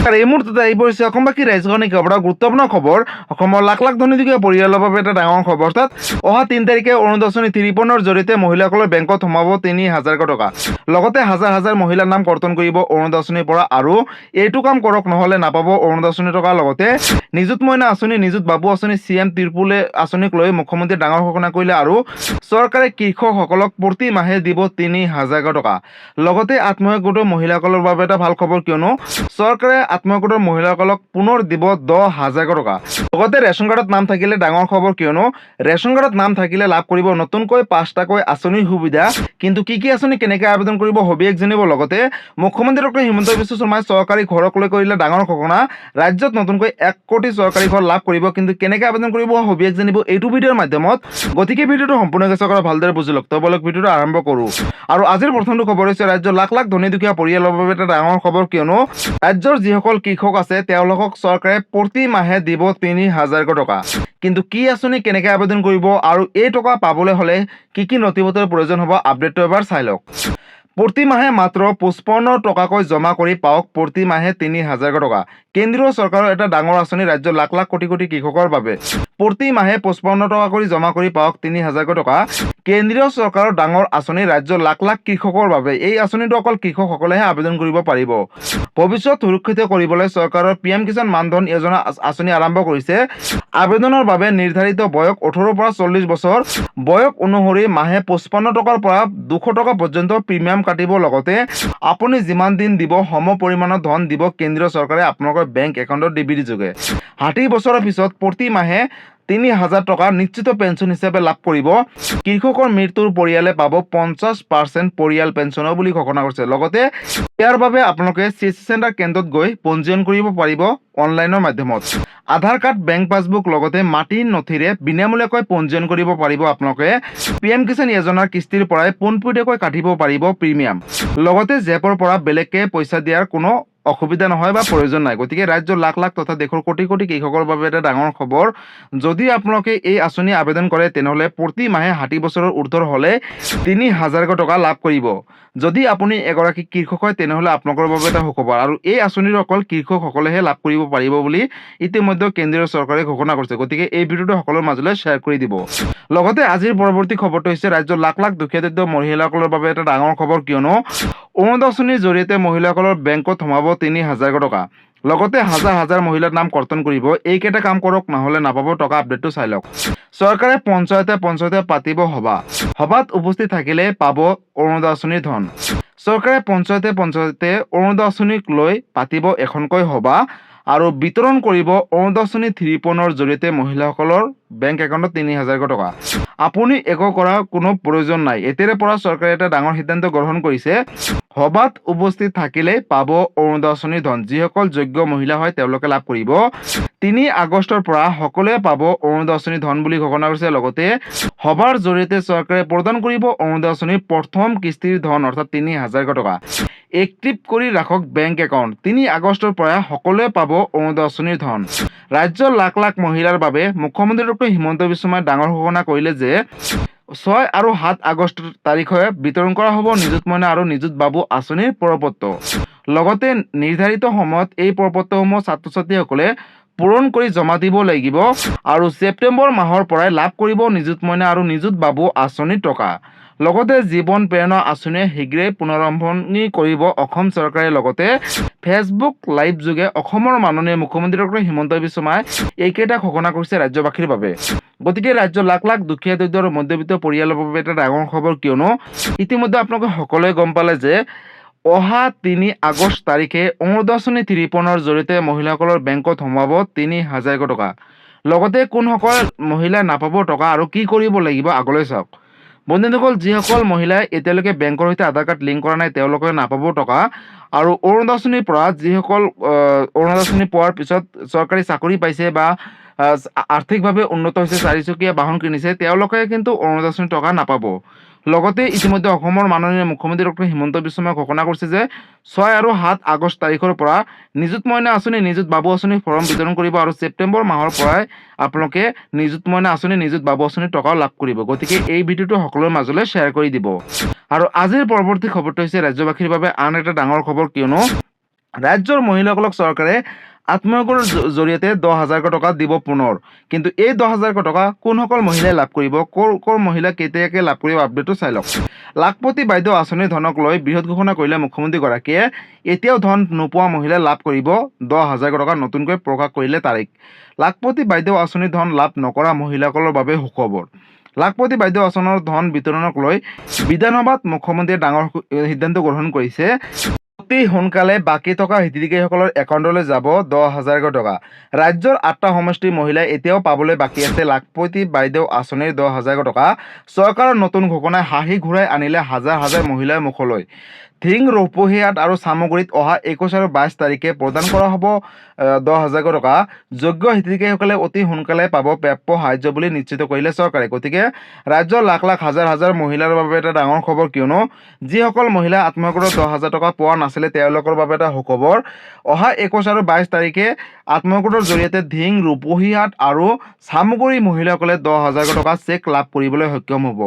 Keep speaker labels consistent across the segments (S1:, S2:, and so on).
S1: আৰু এই মুহূৰ্ততে আহি পৰিছে অসমবাসী ৰাইজৰ নিকটৰ গুৰুত্বপূৰ্ণ খবৰ। অসমৰ লাখ লাখ ধনী দুখীয়া পৰিয়ালৰ বাবে এটা ডাঙৰ খবৰ। অৰ্থাৎ অহা ৩ তাৰিখে অৰুণোদয় আঁচনি ৩৫ৰ জৰিয়তে মহিলাসকলৰ বেংকত সোমাব ৩,০০০ টকা। লগতে হাজাৰ হাজাৰ মহিলাৰ নাম কৰ্তন কৰিব অৰুণোদয় আঁচনিৰ পৰা। আৰু এইটো কাম কৰক নহ'লে নাপাব অৰুণোদয় আঁচনি টকা। লগতে নিযুত মইনা আঁচনি, নিযুত বাবু আঁচনি, CM ত্ৰিপুলে আঁচনিক লৈ মুখ্যমন্ত্ৰীয়ে ডাঙৰ ঘোষণা কৰিলে। আৰু চৰকাৰে কৃষকসকলক প্ৰতি মাহে দিব ৩,০০০ টকা। লগতে আত্মসহায়ক গোটৰ মহিলাসকলৰ বাবে এটা ভাল খবৰ, কিয়নো চৰকাৰে আত্মসহায়ক গোটৰ মহিলাসকলক পুনৰ দিব ১০,০০০ টকা। লগতে ৰেচন কাৰ্ডত নাম থাকিলে ডাঙৰ খবৰ, কিয়নো ৰেচন কাৰ্ডত নাম থাকিলে লাভ কৰিব নতুনকৈ ৫টাকৈ আঁচনিৰ সুবিধা। কিন্তু কি কি আঁচনি কেনেকৈ আবেদন কৰিব সবিশেষ জানিব। লগতে মুখ্যমন্ত্ৰী ডক্টৰ হিমন্ত বিশ্ব শৰ্মাই চৰকাৰী ঘৰক লৈ কৰিলে ডাঙৰ ঘোষণা। ৰাজ্যত নতুনকৈ ১ কোটি চৰকাৰী ঘৰ লাভ কৰিব, কিন্তু কেনেকৈ আবেদন কৰিব সবিশেষ জানিব এইটো ভিডিঅ'ৰ মাধ্যমত। গতিকে ভিডিঅ'টো সম্পূৰ্ণকৈ চাওক আৰু ভালদৰে বুজি লওক। তো বলক ভিডিঅ'টো আৰম্ভ কৰোঁ। আৰু আজিৰ প্ৰথমটো খবৰ হৈছে ৰাজ্যৰ লাখ লাখ ধনী দুখীয়া পৰিয়ালৰ বাবে এটা ডাঙৰ খবৰ, কিয়নো ৰাজ্যৰ যিসকল কৃষক আছে তেওঁলোকক চৰকাৰে প্ৰতি মাহে দিব ৩,০০০ টকা। কিন্তু কি আঁচনি কেনেকৈ আবেদন কৰিব আৰু এই টকা পাবলৈ হ'লে কি কি নথিপত্ৰৰ প্ৰয়োজন হ'ব আপডেটটো এবাৰ চাই লওক। প্ৰতি মাহে মাত্ৰ ৫৫ টকাকৈ জমা কৰি পাওক প্ৰতি মাহে ৩,০০০ টকা। কেন্দ্ৰীয় চৰকাৰৰ এটা ডাঙৰ আঁচনি ৰাজ্যৰ লাখ লাখ কোটি কোটি কৃষকৰ বাবে। প্ৰতি মাহে ৫৫ টকা কৰি জমা কৰি পাওক ৩,০০০ টকা। কেন্দ্ৰীয় চৰকাৰৰ ডাঙৰ আঁচনি ৰাজ্যৰ লাখ লাখ কৃষকৰ বাবে। এই আঁচনিটো অকল কৃষকসকলেহে আবেদন কৰিব পাৰিব। ভৱিষ্যত সুৰক্ষিত কৰিবলৈ চৰকাৰৰ PM কিষাণ মানধন যোজনা আঁচনি আৰম্ভ কৰিছে। আবেদনৰ বাবে নিৰ্ধাৰিত বয়স ১৮ পৰা ৪০ বছৰ। বয়স অনুসৰি মাহে ৫৫ টকাৰ পৰা ২০০ টকা পৰ্যন্ত প্ৰিমিয়াম কাটিব। লগতে আপুনি যিমান দিন দিব সম পৰিমাণৰ ধন দিব কেন্দ্ৰীয় চৰকাৰে আপোনালোকৰ বেংক একাউণ্টত DBT যোগে। ৬০ বছৰৰ পিছত প্ৰতি মাহে ৩,০০০ টকা নিশ্চিত পেঞ্চন হিচাপে লাভ কৰিব। কৃষকৰ মৃত্যুৰ পৰিয়ালে পাব ৫০% পৰিয়াল পেঞ্চনৰ বুলি ঘোষণা কৰিছে। লগতে ইয়াৰ বাবে আপোনালোকে CSC চেণ্টাৰ কেন্দ্ৰত গৈ পঞ্জীয়ন কৰিব পাৰিব অনলাইনৰ মাধ্যমত। আধাৰ কাৰ্ড, বেংক পাছবুক লগতে মাটিৰ নথিৰে বিনামূলীয়াকৈ পঞ্জীয়ন কৰিব পাৰিব আপোনালোকে। PM কিষাণ যোজনাৰ কিস্তিৰ পৰাই পোনপটীয়াকৈ কাটিব পাৰিব প্ৰিমিয়াম। লগতে জেপৰ পৰা বেলেগকৈ পইচা দিয়াৰ কোনো অসুবিধা নহয় বা প্ৰয়োজন নাই। গতিকে ৰাজ্যৰ লাখ লাখ তথা দেশৰ কোটি কোটি কৃষকৰ বাবে এটা ডাঙৰ খবৰ। যদি আপোনালোকে এই আঁচনি আবেদন কৰে তেনেহ'লে প্ৰতি মাহে ৬০ বছৰৰ ঊৰ্ধৰ হ'লে ৩,০০০ টকা লাভ কৰিব। যদি আপুনি এগৰাকী কৃষক হয় তেনেহ'লে আপোনালোকৰ বাবে এটা সুখবৰ। আৰু এই আঁচনিৰ অকল কৃষকসকলেহে লাভ কৰিব পাৰিব বুলি ইতিমধ্যে কেন্দ্ৰীয় চৰকাৰে ঘোষণা কৰিছে। গতিকে এই ভিডিঅ'টো সকলোৰ মাজলৈ শ্বেয়াৰ কৰি দিব। লগতে আজিৰ পৰৱৰ্তী খবৰটো হৈছে ৰাজ্যৰ লাখ লাখ দুখীয়া দৰিদ্ৰ মহিলাসকলৰ বাবে এটা ডাঙৰ খবৰ, কিয়নো অৰুণোদয় আঁচনিৰ জৰিয়তে মহিলাসকলৰ বেংকত সোমাব ৩,০০০ টকা। লগতে হাজাৰ হাজাৰ মহিলাৰ নাম কৰ্তন কৰিব। এইকেইটা কাম কৰক নহ'লে নাপাব টকা। আপডেটটো চাই লওক। চৰকাৰে পঞ্চায়তে পাতিব সভা। সভাত উপস্থিত থাকিলে পাব অৰুণোদয় আঁচনিৰ ধন। চৰকাৰে পঞ্চায়তে অৰুণোদয় আঁচনিক লৈ পাতিব এখনকৈ সভা আৰু বিতৰণ কৰিব অৰুণোদয় আঁচনি ৩৫ৰ জৰিয়তে মহিলাসকলৰ বেংক একাউণ্টত ৩,০০০ টকা। আপুনি একো কৰাৰ কোনো প্ৰয়োজন নাই। এতিয়াৰে পৰা চৰকাৰে এটা ডাঙৰ সিদ্ধান্ত গ্ৰহণ কৰিছে। সভাত উপস্থিত থাকিলেই পাব অৰুণোদয় আঁচনিৰ ধন। যিসকল যোগ্য মহিলা হয় তেওঁলোকে লাভ কৰিব। ৩ আগষ্টৰ পৰা সকলোৱে পাব অৰুণোদয় আঁচনিৰ ধন বুলি ঘোষণা কৰিছে। লগতে সভাৰ জৰিয়তে চৰকাৰে প্ৰদান কৰিব অৰুণোদয় আঁচনিৰ প্ৰথম কিস্তিৰ ধন অৰ্থাৎ ৩,০০০ টকা। এক্টিভ কৰি ৰাখক বেংক একাউণ্ট। ৩ আগষ্টৰ পৰা সকলোৱে পাব অৰুণোদয় আঁচনিৰ ধন। ৰাজ্যৰ লাখ লাখ মহিলাৰ বাবে মুখ্যমন্ত্ৰী ডক্টৰ হিমন্ত বিশ্ব শৰ্মাই ডাঙৰ ঘোষণা কৰিলে যে ৬ আৰু ৭ আগষ্ট তাৰিখে বিতৰণ কৰা হ'ব নিযুত মইনা আৰু নিযুত বাবু আঁচনিৰ প্ৰপত্ৰ। লগতে নিৰ্ধাৰিত সময়ত এই প্ৰপত্ৰসমূহ ছাত্ৰ ছাত্ৰীসকলে পূৰণ কৰি জমা দিব লাগিব। আৰু ছেপ্টেম্বৰ মাহৰ পৰাই লাভ কৰিব নিযুত মইনা আৰু নিযুত বাবু আঁচনিৰ টকা। লগতে জীৱন প্ৰেৰণা আঁচনিয়ে শীঘ্ৰেই পুনৰাৰম্ভণি কৰিব অসম চৰকাৰে। লগতে ফেচবুক লাইভ যোগে অসমৰ মাননীয় মুখ্যমন্ত্ৰী ডক্টৰ হিমন্ত বিশ্ব শৰ্মাই এইকেইটা ঘোষণা কৰিছে ৰাজ্যবাসীৰ বাবে। গতিকে ৰাজ্যৰ লাখ লাখ দুখীয়া দৰিদ্ৰ আৰু মধ্যবিত্ত পৰিয়ালৰ বাবে এটা ডাঙৰ খবৰ, কিয়নো ইতিমধ্যে আপোনালোকে সকলোৱে গম পালে যে অহা ৩ আগষ্ট তাৰিখে অৰুণোদয় আঁচনি ৫৫ৰ জৰিয়তে মহিলাসকলৰ বেংকত সোমাব ৩,০০০ টকা। লগতে কোনসকল মহিলাই নাপাব টকা আৰু কি কৰিব লাগিব আগলৈ চাওক। বন্ধুসকল, যিসকল মহিলাই এতিয়ালৈকে বেংকৰ সৈতে আধাৰ কাৰ্ড লিংক কৰা নাই তেওঁলোকে নাপাব টকা। আৰু অৰুণোদয় আঁচনিৰ পৰা যিসকল অৰুণোদয় আঁচনি পোৱাৰ পিছত চৰকাৰী চাকৰি পাইছে বা আৰ্থিকভাৱে উন্নত হৈছে, ৪চকীয়া বাহন কিনিছে, তেওঁলোকে কিন্তু অৰুণোদয় আঁচনিৰ টকা নাপাব। লগতে ইতিমধ্যে অসমৰ মাননীয় মুখ্যমন্ত্ৰী ডক্টৰ হিমন্ত বিশ্ব শৰ্মাই ঘোষণা কৰিছে যে ৬ আৰু ৭ আগষ্ট তাৰিখৰ পৰা নিযুত মইনা আঁচনি, নিযুত বাবু আঁচনিৰ ফৰ্ম বিতৰণ কৰিব। আৰু ছেপ্টেম্বৰ মাহৰ পৰাই আপোনালোকে নিযুত মইনা আঁচনি, নিযুত বাবু আঁচনিৰ টকাও লাভ কৰিব। গতিকে এই ভিডিঅ'টো সকলোৰে মাজলৈ শ্বেয়াৰ কৰি দিব। আৰু আজিৰ পৰৱৰ্তী খবৰটো হৈছে ৰাজ্যবাসীৰ বাবে আন এটা ডাঙৰ খবৰ, কিয়নো ৰাজ্যৰ মহিলাসকলক চৰকাৰে আত্মসহায়কৰ জৰিয়তে 10,000 টকা দিব পুনৰ। কিন্তু এই 10,000 টকা কোনসকল মহিলাই লাভ কৰিব, ক'ৰ মহিলা কেতিয়াকৈ লাভ কৰিব, আপডেটটো চাই লওক। লাখপতি বাইদেউ আঁচনিৰ ধনক লৈ বৃহৎ ঘোষণা কৰিলে মুখ্যমন্ত্ৰীগৰাকীয়ে। এতিয়াও ধন নোপোৱা মহিলাই লাভ কৰিব 10,000 টকা, নতুনকৈ প্ৰকাশ কৰিলে তাৰিখ। লাখপতি বাইদেউ আঁচনিৰ ধন লাভ নকৰা মহিলাসকলৰ বাবে সুখবৰ। লাখপতি বাইদেউ আঁচনিৰ ধন বিতৰণক লৈ বিধানসভাত মুখ্যমন্ত্ৰীয়ে ডাঙৰ সিদ্ধান্ত গ্ৰহণ কৰিছে। অতি সোনকালে বাকী থকা হিতাধিকাৰীসকলৰ একাউণ্টলৈ যাব 10,000 টকা। ৰাজ্যৰ 8টা সমষ্টিৰ মহিলাই এতিয়াও পাবলৈ বাকী আছে লাখপতি বাইদেউ আঁচনিৰ 10,000 টকা। চৰকাৰৰ নতুন ঘোষণাই হাঁহি ঘূৰাই আনিলে হাজাৰ হাজাৰ মহিলাৰ মুখলৈ। ধিং, ৰূপহীহাট আৰু চামগুৰিত অহা 21 আৰু 22 তাৰিখে প্ৰদান কৰা হ'ব 10,000 টকা। যোগ্য হিতাধিকাৰীসকলে অতি সোনকালে পাব প্ৰাপ্য সাহায্য বুলি নিশ্চিত কৰিলে চৰকাৰে। গতিকে ৰাজ্যৰ লাখ লাখ হাজাৰ হাজাৰ মহিলাৰ বাবে এটা ডাঙৰ খবৰ, কিয়নো যিসকল মহিলা আত্মসহায়কৰ 10,000 টকা পোৱা নাছিলে তেওঁলোকৰ বাবে এটা সুখবৰ। অহা 21 আৰু 22 তাৰিখে আত্মসহায়কৰ জৰিয়তে ধিং, ৰূপহীহাট আৰু চামগুৰি মহিলাসকলে 10,000 টকা চেক লাভ কৰিবলৈ সক্ষম হ'ব।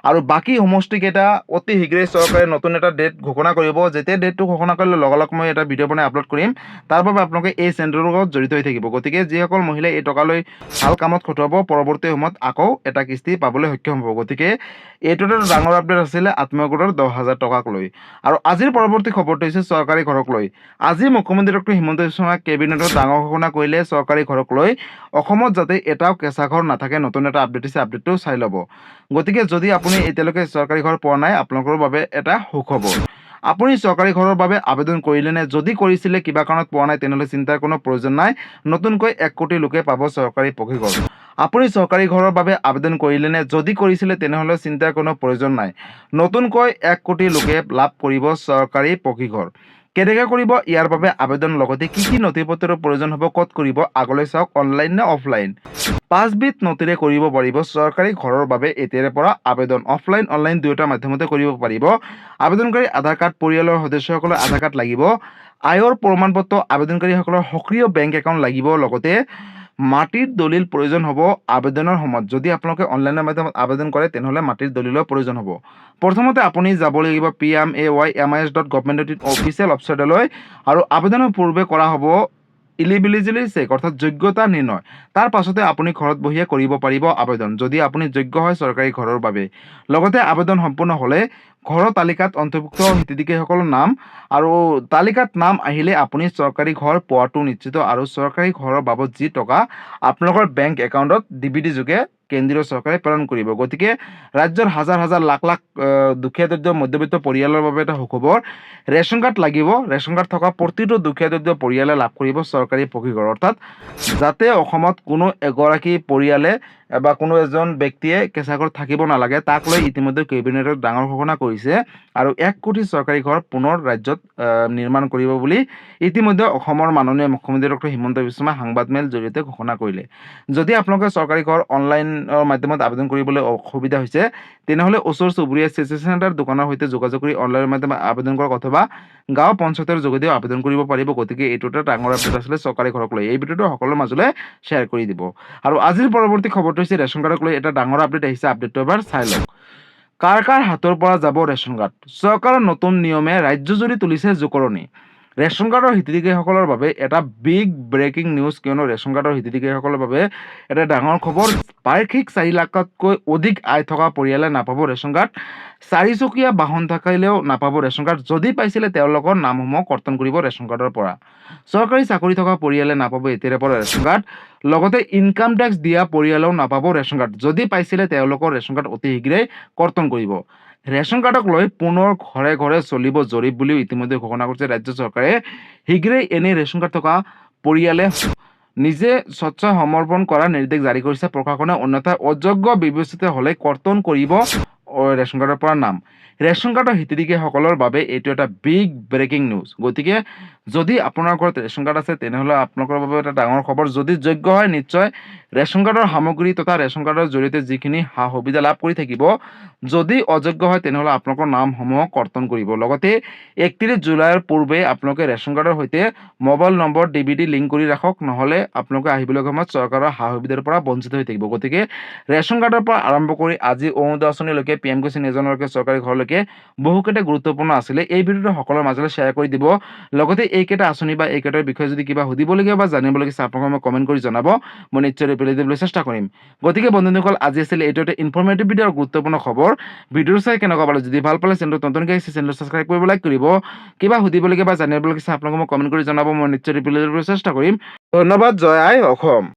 S1: আৰু বাকী সমষ্টিকেইটা অতি শীঘ্ৰেই চৰকাৰে নতুন এটা ডেট ঘোষণা কৰিব। যেতিয়া ডেটটো ঘোষণা কৰিলে লগালগ মই এটা ভিডিঅ' বনাই আপলোড কৰিম। তাৰ বাবে আপোনালোকে এই চেনেলটোৰ লগত জড়িত হৈ থাকিব। গতিকে যিসকল মহিলাই এই টকালৈ ভাল কামত খটুৱাব, পৰৱৰ্তী সময়ত আকৌ এটা কিস্তি পাবলৈ সক্ষম হ'ব। গতিকে এইটো এটা ডাঙৰ আপডেট আছিলে আত্মসহায়কৰ 10,000 টকাক লৈ। আৰু আজিৰ পৰৱৰ্তী খবৰটো হৈছে চৰকাৰী ঘৰক লৈ। আজি মুখ্যমন্ত্ৰী ডক্টৰ হিমন্ত বিশ্ব শৰ্মাই কেবিনেটত ডাঙৰ ঘোষণা কৰিলে চৰকাৰী ঘৰক লৈ। অসমত যাতে এটাও কেঁচা ঘৰ নাথাকে, নতুন এটা আপডেট দিছে, আপডেটটো চাই ল'ব। গতিকে যদি আপুনি এতিয়ালৈকে চৰকাৰী ঘৰ পোৱা নাই, আপোনালোকৰ বাবে এটা সুখবৰ। আপুনি চৰকাৰী ঘৰৰ বাবে আবেদন কৰিলেনে? যদি কৰিছিলে, কিবা কাৰণত পোৱা নাই, তেনেহ'লে চিন্তাৰ কোনো প্ৰয়োজন নাই। নতুনকৈ 1 কোটি লোকে পাব চৰকাৰী পকী ঘৰ। আপুনি চৰকাৰী ঘৰৰ বাবে আবেদন কৰিলেনে? যদি কৰিছিলে, তেনেহ'লে চিন্তাৰ কোনো প্ৰয়োজন নাই। নতুনকৈ 1 কোটি লোকে লাভ কৰিব চৰকাৰী পকী ঘৰ। কেনেকৈ কৰিব, ইয়াৰ বাবে আবেদন, লগতে কি কি নথিপত্ৰৰ প্ৰয়োজন হ'ব, ক'ত কৰিব, আগলৈ চাওক। অনলাইন নে অফলাইন? 5 বিধ নথিৰে কৰিব পাৰিব চৰকাৰী ঘৰৰ বাবে এতিয়াৰে পৰা আবেদন। অফলাইন, অনলাইন দুয়োটা মাধ্যমতে কৰিব পাৰিব। আবেদনকাৰী আধাৰ কাৰ্ড, পৰিয়ালৰ সদস্যসকলৰ আধাৰ কাৰ্ড লাগিব। আয়ৰ প্ৰমাণপত্ৰ, আবেদনকাৰীসকলৰ সক্ৰিয় বেংক একাউণ্ট লাগিব। লগতে মাটিৰ দলিল প্ৰয়োজন হ'ব আবেদনৰ সময়ত। যদি আপোনালোকে অনলাইনৰ মাধ্যমত আবেদন কৰে, তেনেহ'লে মাটিৰ দলিলৰ প্ৰয়োজন হ'ব। প্ৰথমতে আপুনি যাব লাগিব PMAYMIS.gov.in অফিচিয়েল ৱেবছাইটলৈ। আৰু আবেদনৰ পূৰ্বে কৰা হ'ব ইলিজিবিলিটি চেক, অৰ্থাৎ যোগ্যতা নিৰ্ণয়। তাৰ পাছতে আপুনি ঘৰত বহিয়ে কৰিব পাৰিব আবেদন, যদি আপুনি যোগ্য হয় চৰকাৰী ঘৰৰ বাবে। লগতে আবেদন সম্পূৰ্ণ হ'লে ঘৰৰ তালিকাত অন্তৰ্ভুক্ত হিতাধিকাৰীসকলৰ নাম, আৰু তালিকাত নাম আহিলে আপুনি চৰকাৰী ঘৰ পোৱাটো নিশ্চিত। আৰু চৰকাৰী ঘৰৰ বাবদ যি টকা আপোনালোকৰ বেংক একাউণ্টত DBT যোগে কেন্দ্ৰীয় চৰকাৰে প্ৰেৰণ কৰিব। গতিকে ৰাজ্যৰ হাজাৰ হাজাৰ লাখ লাখ দুখীয়া দৰিদ্ৰ মধ্যবিত্ত পৰিয়ালৰ বাবে এটা সুখবৰ। ৰেচন কাৰ্ড লাগিব। ৰেচন কাৰ্ড থকা প্ৰতিটো দুখীয়া দৰিদ্ৰ পৰিয়ালে লাভ কৰিব চৰকাৰী পকী ঘৰ। অৰ্থাৎ যাতে অসমত কোনো এগৰাকী পৰিয়ালে বা কোনো এজন ব্যক্তিয়ে কেঁচা ঘৰ থাকিব নালাগে, তাক লৈ ইতিমধ্যে কেবিনেটত ডাঙৰ ঘোষণা কৰিছে। আৰু 1 কোটি চৰকাৰী ঘৰ পুনৰ ৰাজ্যত নিৰ্মাণ কৰিব বুলি ইতিমধ্যে অসমৰ মাননীয় মুখ্যমন্ত্ৰী ডক্টৰ হিমন্ত বিশ্ব শৰ্মাই সংবাদমেলৰ জৰিয়তে ঘোষণা কৰিলে। যদি আপোনালোকে চৰকাৰী ঘৰ অনলাইনৰ মাধ্যমত আবেদন কৰিবলৈ অসুবিধা হৈছে, তেনেহ'লে ওচৰ চুবুৰীয়া CC চেণ্টাৰ দোকানৰ সৈতে যোগাযোগ কৰি অনলাইনৰ মাধ্যমত আবেদন কৰক, অথবা গাঁও পঞ্চায়তৰ যোগেদিও আবেদন কৰিব পাৰিব। গতিকে এইটো এটা ডাঙৰ আপডেট আছিলে চৰকাৰী ঘৰক লৈ। এই ভিডিঅ'টো সকলোৰে মাজলৈ শ্বেয়াৰ কৰি দিব। আৰু আজিৰ পৰৱৰ্তী খবৰটো হৈছে ৰেচন কাৰ্ডক লৈ এটা ডাঙৰ আপডেট আহিছে। আপডেটটো এবাৰ চাই লওক। কাৰ কাৰ হাতৰ পৰা যাব ৰেচন কাৰ্ড? চৰকাৰৰ নতুন নিয়মে ৰাজ্যজুৰি তুলিছে জোকৰণি। ৰেচন কাৰ্ডৰ হিতাধিকাৰীসকলৰ বাবে এটা বিগ ব্ৰেকিং নিউজ, কিয়নো ৰেচন কাৰ্ডৰ হিতাধিকাৰীসকলৰ বাবে এটা ডাঙৰ খবৰ। বাৰ্ষিক 4 লাখতকৈ অধিক আয় থকা পৰিয়ালে নাপাব ৰেচন কাৰ্ড। 4-চকীয়া বাহন থাকিলেও নাপাব ৰেচন কাৰ্ড। যদি পাইছিলে, তেওঁলোকৰ নামসমূহ কৰ্তন কৰিব ৰেচন কাৰ্ডৰ পৰা। চৰকাৰী চাকৰি থকা পৰিয়ালে নাপাব এতিয়াৰে পৰা ৰেচন কাৰ্ড। লগতে ইনকাম টেক্স দিয়া পৰিয়ালেও নাপাব ৰেচন কাৰ্ড। যদি পাইছিলে, তেওঁলোকৰ ৰেচন কাৰ্ড অতি শীঘ্ৰেই কৰ্তন কৰিব। ৰেচন কাৰ্ডক লৈ পুনৰ ঘৰে ঘৰে চলিব জৰীপ বুলিও ইতিমধ্যে ঘোষণা কৰিছে ৰাজ্য চৰকাৰে। শীঘ্ৰেই এনে ৰেচন কাৰ্ড থকা পৰিয়ালে নিজে স্বচ্ছাই সমৰ্পণ কৰাৰ নিৰ্দেশ জাৰি কৰিছে প্ৰশাসনে। অন্যথা অযোগ্য বিবেচিত হ'লে কৰ্তন কৰিব ৰেচন কাৰ্ডৰ পৰা নাম। ৰেচন কাৰ্ডৰ হিতাধিকাৰীসকলৰ বাবে এইটো এটা বিগ ব্ৰেকিং নিউজ। গতিকে যদি আপোনাৰ ঘৰত ৰেচন কাৰ্ড আছে, তেনেহ'লে আপোনালোকৰ বাবে এটা ডাঙৰ খবৰ। যদি যোগ্য হয়, নিশ্চয় ৰেচন কাৰ্ডৰ সামগ্ৰী তথা ৰেচন কাৰ্ডৰ জৰিয়তে যিখিনি সা সুবিধা লাভ কৰি থাকিব। যদি অযোগ্য হয়, তেনেহ'লে আপোনালোকৰ নামসমূহ কৰ্তন কৰিব। লগতে 31 জুলাইৰ পূৰ্বে আপোনালোকে ৰেচন কাৰ্ডৰ সৈতে মোবাইল নম্বৰ DBT লিংক কৰি ৰাখক, নহ'লে আপোনালোকে আহিবলগীয়া সময়ত চৰকাৰৰ সা সুবিধাৰ পৰা বঞ্চিত হৈ থাকিব। গতিকে ৰেচন কাৰ্ডৰ পৰা আৰম্ভ কৰি আজি অৰুণোদয় আঁচনিলৈকে PM কুৱেশ্যন এজনলৈকে চৰকাৰী ঘৰলৈকে বহুকেইটা গুৰুত্বপূৰ্ণ আছিলে। এই ভিডিঅ'টো সকলোৰে মাজলৈ শ্বেয়াৰ কৰি দিব। লগতে এইকেইটা আঁচনি বা এইকেইটাৰ বিষয়ে যদি কিবা সুধিবলগীয়া বা জানিবলগীয়া আছে আপোনালোকে মোক কমেণ্ট কৰি জনাব। মই নিশ্চয় ৰিপ্লাই দিবলৈ চেষ্টা কৰিম। গতিকে বন্ধুসকল, আজি আছিলে এইটো এটা ইনফৰ্মেটিভ ভিডিঅ' আৰু গুৰুত্বপূৰ্ণ খবৰ। ভিডিঅ'টো চাই কেনেকুৱা পালে, যদি ভাল পালে চেনেলটো নতুনকৈ আহিছে চেনেলটো ছাবস্ক্ৰাইব কৰিব, লাইক কৰিব। কিবা সুধিবলগীয়া বা জানিবলগীয়া আছে আপোনালোকে মোক কমেণ্ট কৰি জনাব। মই নিশ্চয় ৰিপ্লাই দিবলৈ চেষ্টা কৰিম। ধন্যবাদ। জয় আই অসম।